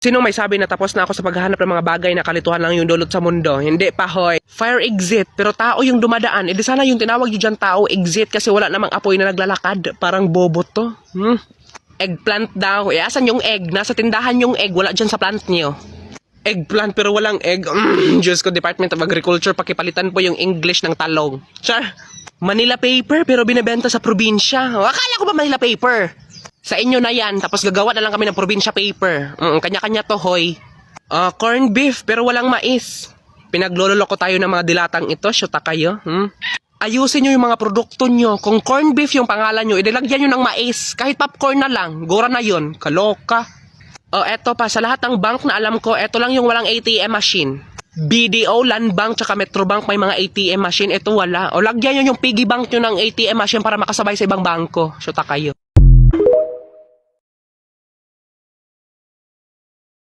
Sino may sabi na tapos na ako sa paghahanap ng mga bagay na kalituhan lang yung dulot sa mundo? Hindi pa, hoy. Fire exit, pero tao yung dumadaan. E di sana yung tinawag nyo dyan tao, exit, kasi wala namang apoy na naglalakad. Parang bobo to. Eggplant daw. E asan yung egg? Nasa tindahan yung egg, wala dyan sa plant nyo. Eggplant pero walang egg. Diyos ko, Department of Agriculture, pakipalitan po yung English ng talong. Char, Manila paper pero binebenta sa probinsya. Akala ko ba Manila paper? Sa inyo na yan, tapos gagawa na lang kami ng probinsya paper. Kanya-kanya to, hoy. Corn beef pero walang mais. Pinagloloko tayo ng mga dilatang ito, syuta kayo. Ayusin nyo yung mga produkto nyo. Kung corn beef yung pangalan nyo, idilagyan nyo ng mais. Kahit popcorn na lang, gura na yun. Kaloka. Eto pa, sa lahat ng bank na alam ko, eto lang yung walang ATM machine. BDO, Land Bank, tsaka Metrobank may mga ATM machine. Ito wala. O lagyan nyo yung piggy bank nyo ng ATM machine para makasabay sa ibang bangko. Syuta kayo.